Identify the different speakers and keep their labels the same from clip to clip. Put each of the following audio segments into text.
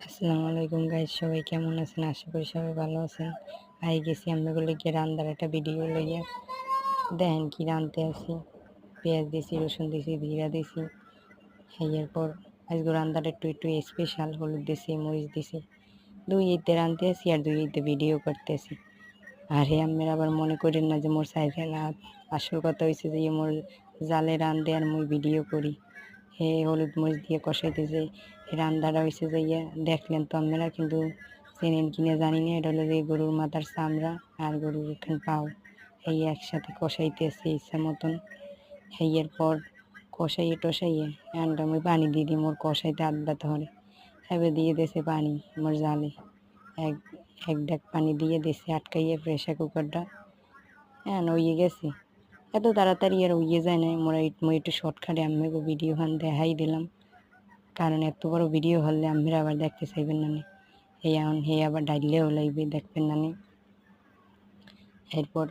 Speaker 1: আসসালামু আলাইকুম গাইস, সবাই কেমন আছেন? আশা করি সবাই ভালো আছেন। আই গেছি আমরা বলে গিয়ে রান্নার একটা ভিডিও লইয়া। দেখেন কি রাঁধতে আছি। পেঁয়াজ দিছি, রসুন দিছি, জিরা দিছি। এরপর আজকে রান্নাটা একটু একটু স্পেশাল, হলুদ দিছি, মরিচ দিছি। দুই ঈদে রাঁধতে আছি আর দুই ঈদে ভিডিও করতেছি। আর আপনারা আবার মনে করেন না যে মোর সাইকেল হাত। আসল কথা হয়েছে যে মোর জালে রাঁধে আর মুই ভিডিও করি। হলুদ মরিচ দিয়ে কষাইতেছে। রান্নাটা হয়েছে যে দেখলেন তো আপনারা, কিন্তু চেনেন কিনা জানি না। এটা হলো যে গরুর মাথার চামড়া আর গরুর এখানে পাও, একসাথে কষাইতেছে ইচ্ছা মতন। এরপর কষাইয়ে টসাইয়ে এনটা আমি পানি দিয়ে দিই, মোর কষাইতে আধ ধরে। এবার দিয়ে দিয়েছে পানি মোর জালে। এক এক ডাক পানি দিয়ে দিয়েছে আটকাইয়ে প্রেশার কুকারটা। হয়ে গেছে। এত তাড়াতাড়ি আর উইয়ে যায় না। মই একটু শর্টকাটে আম্মাকে ভিডিও খান দেখাই দিলাম, কারণ এত বড় ভিডিও হলে আম্মারা আবার দেখতে চাইবেন না। এখন আবার ডাইলেও লাগবে, দেখবেন না। এরপর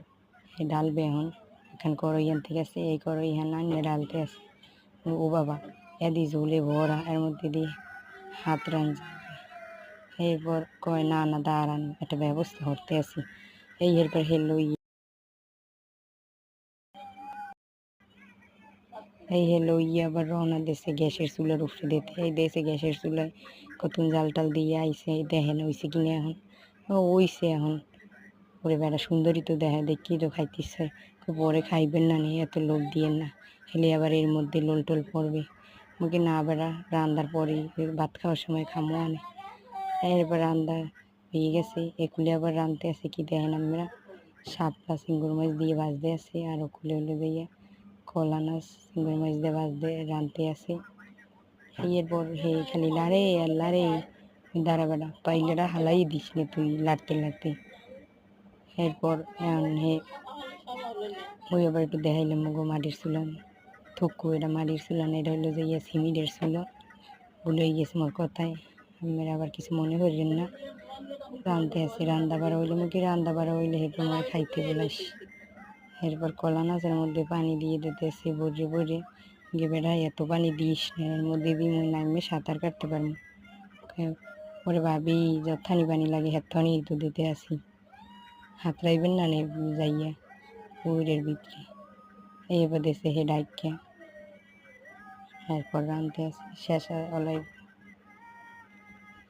Speaker 1: ডালবে এখন কড়াইয়ান থেকে আছে, এই কড়াইয়ান আনিয়ে ডালতে আছে। ও বাবা, এদি ঝোলে ভরা, এর মধ্যে দিয়ে হাত রান যাবে। এরপর কয় না না দাঁড়ান, একটা ব্যবস্থা করতে আছি। এরপর আবার রওনা দিয়েছে গ্যাসের চুলার উপরে দিতে। দিয়েছে গ্যাসের চুলায় কত জাল টাল দিয়ে আইসে। দেখেন হইছে কিনে এখন ওইছে এখন। ওরে বেড়া সুন্দরী তো দেখি তো খাইতেছে। পরে খাইবেন না নি, এত লোভ দিয়েন না। আবার এর মধ্যে লোল টোল পড়বে। মুখে না বেড়া রান্নার পরে ভাত খাওয়ার সময় খামো আনে। এরপর রান্না হয়ে গেছে। একুলে আবার রাঁধতে আছে কি দেখেন আমরা, শাপলা চিংড়ি মাছ দিয়ে ভাজতে আছে। আর ওকুলে হলে দিয়ে কলা নাচ চিংড়ি মাছ দিয়ে ভাজতে রাঁধতে আছে। এরপর খালি লাড়ে আর লাড়ে। দাঁড়া বেড়া পাইলেরা হালাই দিস নে তুই লাড়তে লাড়তে। এরপর ওই আবার একটু দেখাইলাম গো মাটির চুলান থুকু, এটা মাটির চুলান, এটা হলো যে সিমেন্টের চুলো। ভুলে গেছে মোর কথায়, আপনারা আবার কিছু মনে করেন না। রাঁধতে আছে, রান্না বাড়া হইলে মুখে রান্না বাড়া হইলে এরপর আমার খাইতে বলাস। এরপর কলা নাচের মধ্যে পানি দিয়ে দিতেছে বড়ে বড়ে। গিয়ে বেড়া এত পানি দিস না, এর মধ্যে দিয়ে মুই নামে সাঁতার কাটতে পারবো। ওরে ভাবি যথানি পানি লাগে হেথানি তো দিতে আসি। হাত রাইবেন না নে যাইয়া পুরের ভিতরে। এবার দেশে ডাইকা। এরপর রাঁধতে আসি শেষ অলাই